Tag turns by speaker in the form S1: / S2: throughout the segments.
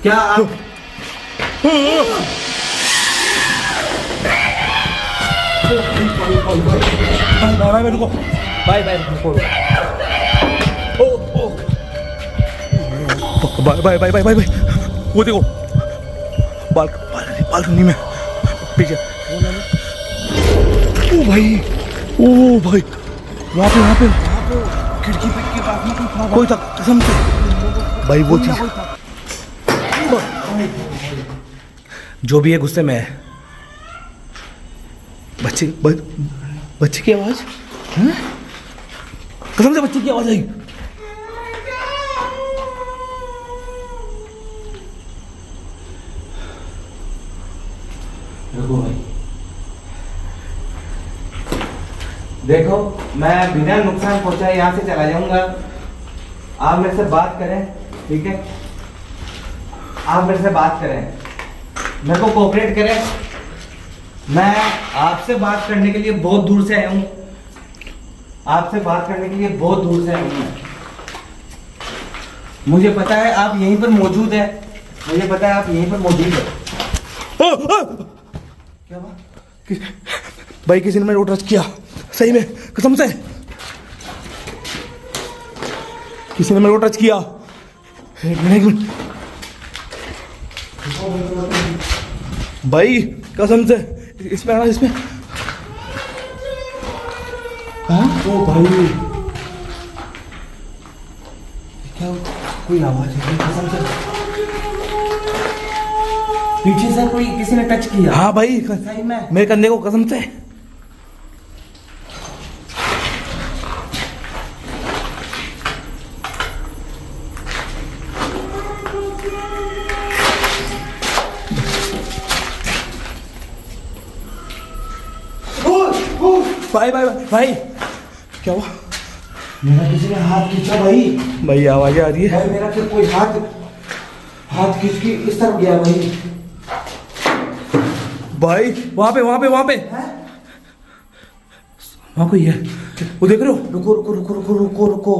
S1: क्या आप
S2: भाई रुको, भाई रुको, भाई वो देखो बालकनी में पीछे। ओ भाई वहाँ पे
S1: खिड़की के पास में
S2: कोई था कसम से भाई, वो चीज जो भी है गुस्से में है। बच्चे की आवाज है, कसम से बच्चे की आवाज आई।
S1: रुको भाई, देखो मैं बिना नुकसान पहुंचाए यहाँ से चला जाऊंगा। आप मेरे से बात करें, ठीक है? आप मेरे से बात करें, मेरे को कोऑपरेट करें। मैं आपसे बात करने के लिए बहुत दूर से आया हूँ। आपसे बात करने के लिए बहुत दूर से आया हूँ मैं। मुझे पता है आप यहीं पर मौजूद है। मुझे पता है आप यहीं पर मौजूद है। क्या बात?
S2: भाई किसी ने मेरे को टच किया, सही में कसम से किसी ने मेरे को टच किया। एक मिनट भाई, कसम से इसमें आना, इसमें। हाँ
S1: ओ भाई, क्या कोई आवाज है? कसम से पीछे से कोई किसी ने टच किया।
S2: हाँ भाई,
S1: सही में
S2: मेरे कंधे को, कसम से। भाई क्या हुआ?
S1: मेरा किसी ने हाथ खींचा भाई।
S2: भाई आवाजें आ रही है
S1: भाई मेरा फिर कोई हाथ खींच के इस तरफ गया भाई।
S2: भाई वहां पे वहां कोई है, वो देख रहे हो?
S1: रुको।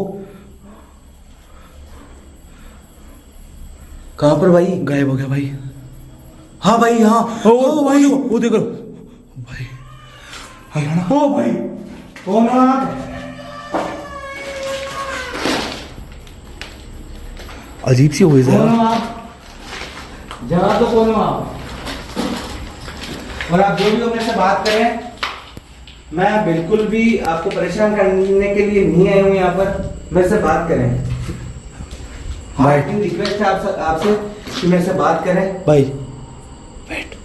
S1: कहाँ पर भाई?
S2: गायब हो गया भाई।
S1: हाँ भाई, हाँ।
S2: ओ भाई वो देख रहे हो भाई?
S1: हरियाणा। ओ भाई, कौन हो आप?
S2: अजीब सी हुई
S1: कौन हो आप? जवाब तो कौन हो आप? और आप जो भी हो मेरे से बात करें। मैं बिल्कुल भी आपको परेशान करने के लिए नहीं आया हूँ यहाँ पर। मेरे से बात करें। हमारी रिक्वेस्ट है आपसे कि मेरे से बात करें।
S2: भाई वेट,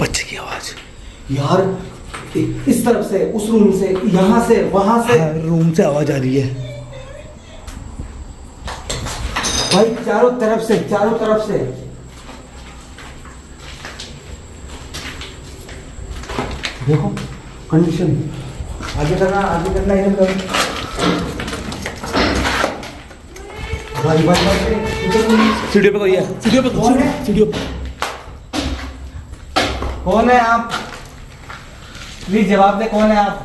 S2: बच्चे की आवाज
S1: यार, इस तरफ से, उस रूम से, यहाँ से, वहां से।
S2: रूम से आवाज आ रही है
S1: भाई चारों तरफ से। देखो कंडीशन। आगे करना इधर करो। भाई
S2: सीढ़ियों पे कोई है, सीढ़ियों पे
S1: कौन है?
S2: सीढ़ियों पे।
S1: कौन है आप? प्लीज जवाब दे, कौन है आप?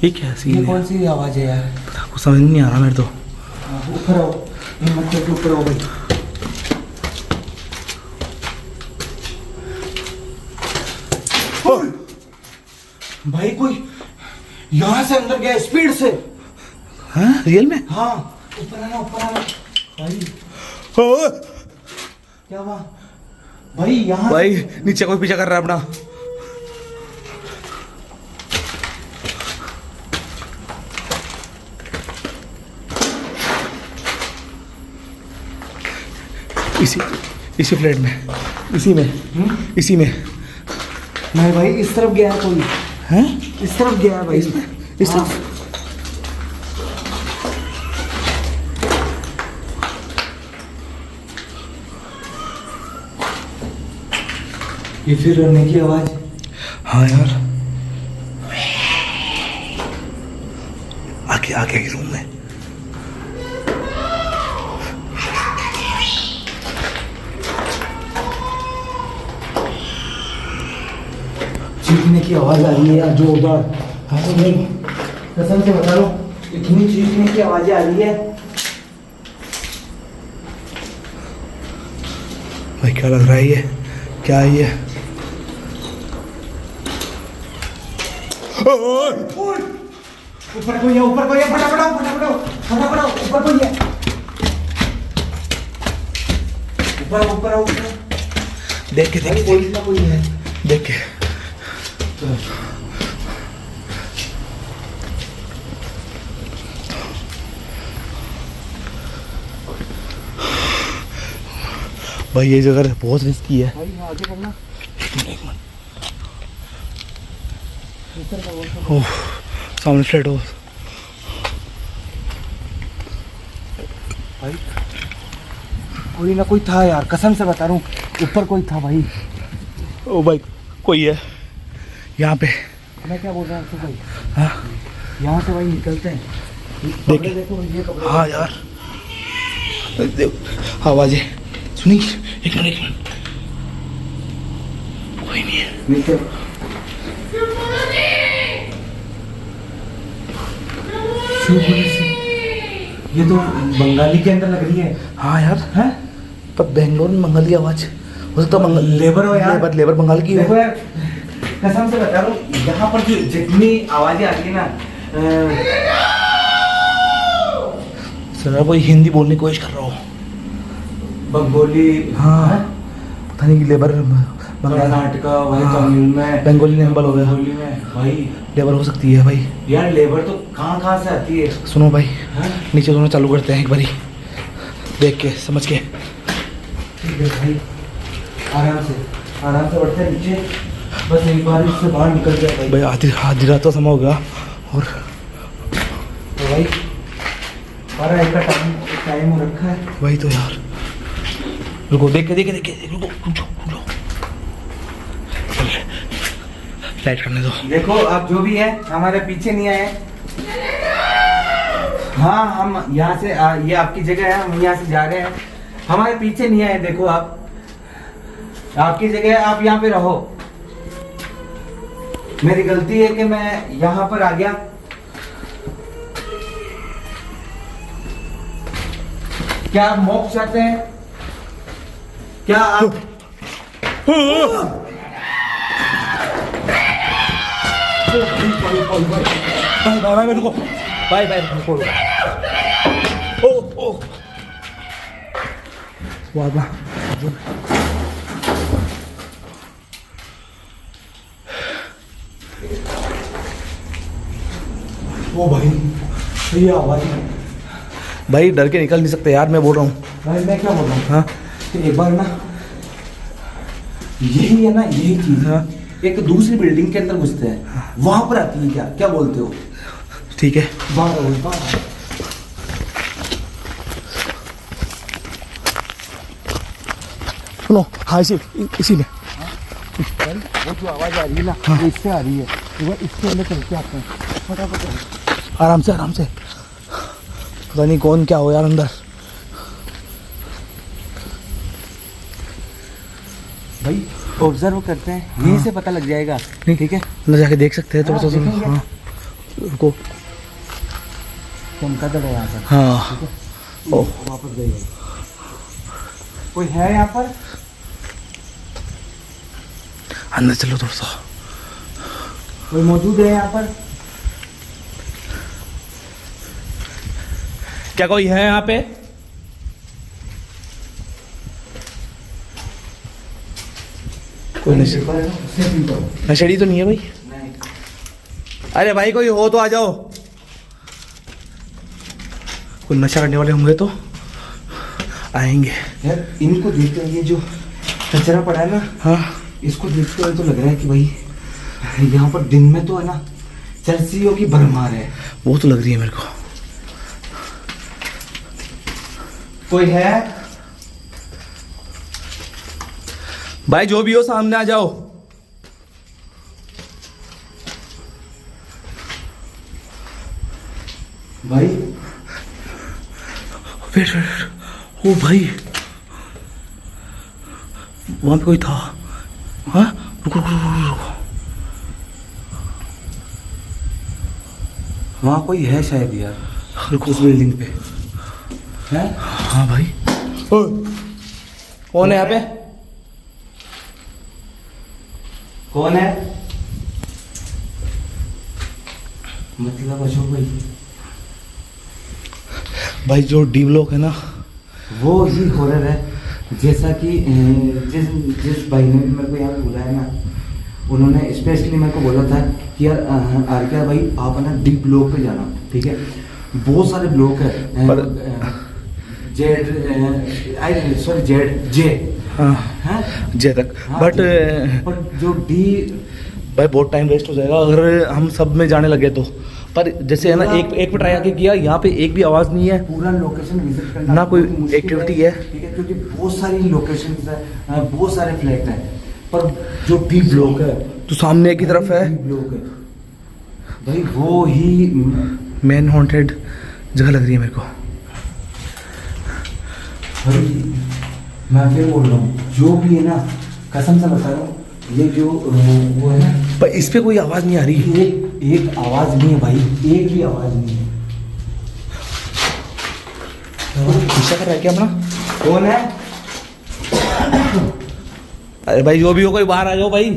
S2: ये क्या सीन
S1: ये
S2: है?
S1: कौन सी आवाज है यार?
S2: कुछ समझ नहीं आ रहा मेरे तो।
S1: ऊपर आओ, हिम्मत करके ऊपर आओ भाई। भाई कोई यहाँ से अंदर गया स्पीड से।
S2: हाँ रियल में?
S1: हाँ, ऊपर आना भाई। क्या हुआ भाई? यहाँ
S2: भाई नीचे कोई पीछा कर रहा है अपना। इसी फ्लैट में, इसी में।
S1: नहीं भाई, इस तरफ गया है कोई।
S2: हैं?
S1: इस तरफ गया है भाई।
S2: इस तरफ?
S1: ये फिर रोने की आवाज।
S2: हाँ यार, आगे रूम में।
S1: चीखने की आवाज आ रही है यार जोरदार। हाँ तो नहीं, कसम से बता रहा हूँ, इतनी चीखने की आवाजें आ रही है।
S2: भाई क्या लग रहा है ये? क्या है ये?
S1: ऊपर कोई है, ऊपर कोई है, फटाफट आओ, फटाफट आओ, फटाफट आओ, ऊपर कोई है, ऊपर ऊपर आओ, ऊपर।
S2: देख के देख
S1: कोई ना कोई है,
S2: देख के। भाई ये जगह बहुत रिस्की है।
S1: भाई आगे बढ़ना।
S2: एक मिनट। ओह सामने फ्लैट हो।
S1: भाई कोई ना कोई था यार, कसम से बता रहा हूँ, ऊपर कोई था भाई।
S2: ओ भाई कोई है यहाँ पे।
S1: मैं क्या बोल रहा हूँ भाई,
S2: हाँ
S1: यहाँ से भाई निकलते हैं।
S2: देख
S1: देखो ये कपड़े।
S2: हाँ यार आवाज़ें सुनी। एक मिनट कोई नहीं है।
S1: नीचे ये तो बंगाली के अंदर लग रही है।
S2: हाँ यार
S1: हैं?
S2: पर बेंगलोर में बंगाली आवाज़ हो सकता है।
S1: लेबर हो यार।
S2: लेबर बंगाल की
S1: देखो
S2: हो।
S1: यार, कसम से बता रहा हूँ, यहाँ पर जो जितनी आवाजें आती है ना,
S2: सर कोई हिंदी बोलने की कोशिश कर रहा हो।
S1: बंगाली,
S2: हाँ पता नहीं कि लेबर
S1: कर्नाटका, वही
S2: हाँ,
S1: तमिल में,
S2: बंगाली लेबर हो गया।
S1: बंगाली में भाई।
S2: लेबर हो सकती है भाई।
S1: यार लेबर तो कहाँ कहाँ से आती है।
S2: सुनो भाई
S1: हाँ?
S2: नीचे दोनों चालू करते हैं एक बारी, देख के समझ के।
S1: ठीक है भाई, आराम से बढ़ते हैं नीचे। बस एक बार इससे बाहर निकल जाए भाई।
S2: भाई आधी रात का समय हो गया और
S1: तो भाई 12 का टाइम हो रखा है।
S2: वही तो यार। रुको देख के रुको। लाइट करने दो।
S1: देखो आप जो भी है हमारे पीछे नहीं आए। हाँ हम यहाँ से ये आपकी जगह है, हम यहाँ से जा रहे हैं, हमारे पीछे नहीं आए। देखो आप, आपकी जगह है, आप यहाँ पे रहो। मेरी गलती है कि मैं यहाँ पर आ गया। क्या आप मोक्ष चाहते हैं? क्या आप
S2: भाई रुको भाई रुको। ओ वाह
S1: ओ भाई, ये आवाज
S2: भाई डर के निकल नहीं सकते यार, मैं बोल रहा हूँ।
S1: भाई मैं क्या बोल रहा हूँ,
S2: हाँ
S1: कि एक बार ना यही है ना, यही चीज
S2: हाँ
S1: एक दूसरी बिल्डिंग के अंदर घुसते हैं, वहां पर आती है। क्या क्या बोलते हो?
S2: ठीक है।
S1: बाहर
S2: सुनो हाँ इसी में
S1: वो जो आवाज आ रही है ना, वो इससे आ रही है, तो वो इसके अंदर चल के आते हैं। फटाफट
S2: आराम से पता नहीं कौन क्या हो यार अंदर।
S1: भाई ऑब्जर्व करते हैं, यहीं से पता लग जाएगा। ठीक है,
S2: अंदर जाके देख सकते हैं थोड़ा सा।
S1: देखेंगे।
S2: हाँ रुको।
S1: चमका दो यहाँ पर।
S2: हाँ ओ
S1: वापस गई। कोई है यहाँ पर?
S2: अंदर चलो थोड़ा सा।
S1: कोई मौजूद है यहाँ पर?
S2: क्या कोई है यहाँ पे? कोई नशेड़ी तो नहीं है भाई?
S1: नहीं।
S2: अरे भाई कोई हो तो आ जाओ। कोई नशा करने वाले होंगे तो आएंगे
S1: यार इनको देखते हैं, ये जो कचरा पड़ा है ना,
S2: हाँ
S1: इसको देखते हुए तो लग रहा है कि भाई यहाँ पर दिन में तो है ना चरसियों की भरमार है।
S2: वो तो लग रही है मेरे को।
S1: कोई है?
S2: भाई जो भी हो सामने आ जाओ।
S1: भाई
S2: वेट ओ भाई वहां पे कोई था। हाँ रुको रुको रुको रुको।
S1: वहाँ कोई है शायद यार,
S2: रुको।
S1: उस बिल्डिंग पे है।
S2: हाँ भाई। कौन है यहाँ पे?
S1: कौन है? मतलब अशोक भाई,
S2: भाई जो डी ब्लॉक है ना,
S1: वो ही हॉरर है। जैसा कि जिस भाई ने मेरे को यहाँ पे बुलाया ना, उन्होंने स्पेशली मेरे को बोला था कि यार आर्या भाई आप ना डी ब्लॉक पे जाना, ठीक है। बहुत सारे ब्लॉक है
S2: पर
S1: जेड जे
S2: हाँ
S1: हाँ
S2: जे तक,
S1: हाँ,
S2: बट
S1: पर जो डी
S2: भाई बहुत टाइम वेस्ट हो जाएगा अगर हम सब में जाने लगे तो। पर जैसे है ना, एक पे ट्राई आके किया, यहाँ पे एक भी आवाज़ नहीं है,
S1: पूरा लोकेशन विजिट करना
S2: ना कोई
S1: बहुत मुश्किल
S2: एक्टिविटी है।
S1: ठीक है, क्योंकि बहुत सारी लोकेशंस है, बहुत सारे फ्लैट हैं, पर जो डी ब्लॉक है
S2: तो सामने की तरफ है
S1: डी ब्लॉक है भाई, वो ही
S2: मेन हॉन्टेड जगह लग रही है मेरे को।
S1: भाई मैं फिर बोल रहा हूँ, जो भी है ना, कसम से बता रहा हूँ, ये जो वो है ना,
S2: पर इस पे कोई आवाज़ नहीं आ रही।
S1: एक आवाज नहीं है भाई, एक भी आवाज नहीं है।
S2: गुस्सा कर रहा है क्या अपना?
S1: कौन है?
S2: अरे भाई जो भी हो, कोई बाहर आ जाओ भाई।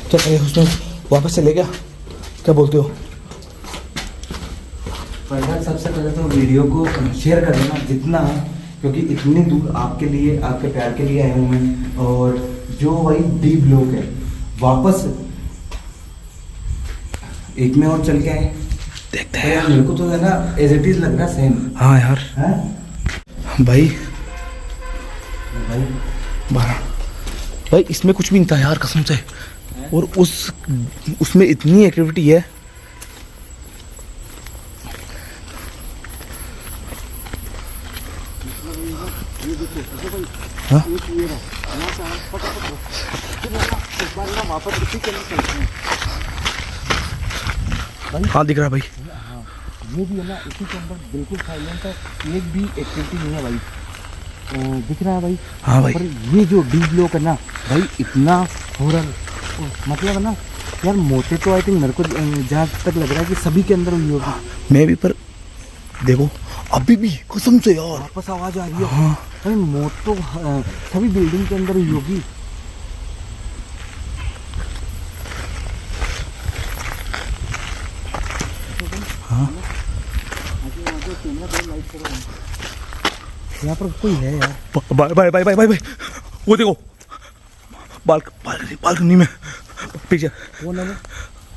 S2: क्या करें उसमें, वापस चले गया? क्या बोलते हो?
S1: पहले सबसे पहले तो वीडियो को शेयर कर देना जितना है, क्योंकि इतनी दूर आपके लिए, आपके प्यार के लिए आया हूँ मैं। और जो वही डी ब्लॉक है, वापस एक में और चल के आए,
S2: देखते
S1: तो
S2: हैं।
S1: यार मेरे को तो है ना एज इट इज लग रहा सेम
S2: हाँ यार
S1: है
S2: भाई।
S1: भाई।
S2: 12 भाई इसमें कुछ भी नहीं था यार कसम से, और उसमें इतनी एक्टिविटी है। हाँ हाँ दिख रहा है भाई।
S1: ये भी है ना, इसी के अंदर बिल्कुल साइलेंट है, एक भी एक्टिविटी नहीं है भाई। दिख रहा है भाई।
S2: हाँ भाई।
S1: पर ये जो डी ब्लॉक है ना भाई, इतना हॉरर, मतलब है ना यार, मोटे तो आई थिंक मेरे को जहाँ तक लग रहा है कि सभी के अंदर हुई होगी।
S2: मैं भी, पर देखो अभी भी कसम से यार
S1: वापस आवाज आ रही है।
S2: हाँ
S1: भाई मौत तो सभी बिल्डिंग के अंदर हुई होगी।
S2: हाँ
S1: यहाँ पर कोई है यार।
S2: भाई भाई भाई भाई भाई भाई वो देखो, बालकनी में पीछे।
S1: कौन है?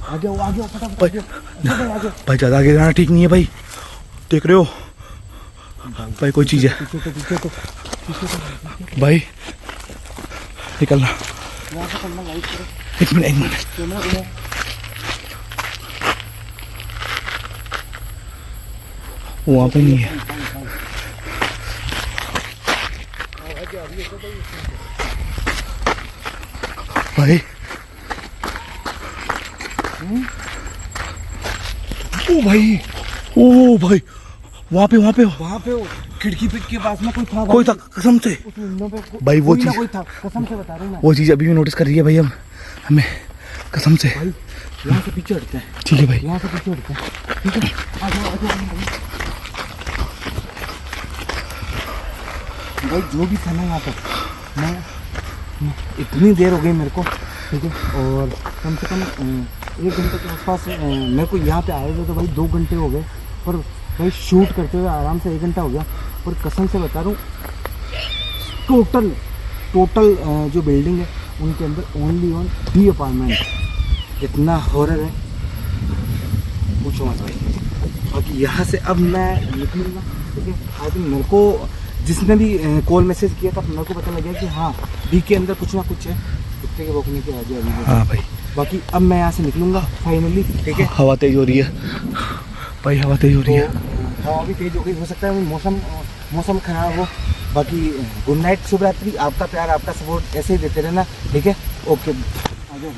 S1: आगे आओ, आगे आओ, फटाफट
S2: भाई
S1: आगे आओ, आगे।
S2: भाई ज़्यादा आगे जाना ठीक नहीं है भाई, देख रहे हो भाई कोई चीज़ है भाई, निकलना। एक मिनट वहाँ पे नहीं है भाई। ओ भाई, ओ भाई वहाँ पे
S1: खिड़की के पास में
S2: कोई था कसम से
S1: उस विंडो पे
S2: भाई, वो चीज़
S1: कोई था, कसम से बता रहा हूँ मैं।
S2: वो चीज़ अभी भी नोटिस कर रही है भाई हमें कसम से।
S1: भाई यहाँ से पीछे हटते हैं,
S2: ठीक है भाई।
S1: यहाँ से पीछे हटते हैं, ठीक है। आ जाओ, आ जाओ भाई। जो भी था ना यहाँ पर, मैं इतनी देर हो गई मेरे को, ठीक है, और कम से कम 1 घंटे के आसपास मेरे को यहाँ पे आए हुए तो भाई 2 घंटे हो गए, पर भाई शूट करते हुए आराम से 1 घंटा हो गया। और कसम से बता रहा हूँ, टोटल जो बिल्डिंग है उनके अंदर ओनली ऑन डी अपार्टमेंट, इतना हॉरर है पूछो मत भाई। बाकी यहाँ से अब मैं निकलूँगा, ठीक है। आई थिंक मेरे को जिसने भी कॉल मैसेज किया था, मेरे को पता लग गया कि हाँ डी के अंदर कुछ ना कुछ है, कुत्ते के भौंकने की आवाज़ अभी।
S2: हाँ भाई।
S1: बाकी अब मैं यहाँ से निकलूँगा फाइनली, ठीक है।
S2: हवा तेज हो रही है भाई, हवा तेज हो रही है।
S1: हवा भी तेज हो गई, हो सकता है मौसम खराब हो। बाकी गुड नाइट, शुभ रात्रि। आपका प्यार, आपका सपोर्ट ऐसे ही देते रहना, ठीक है। ओके, आ जाओ।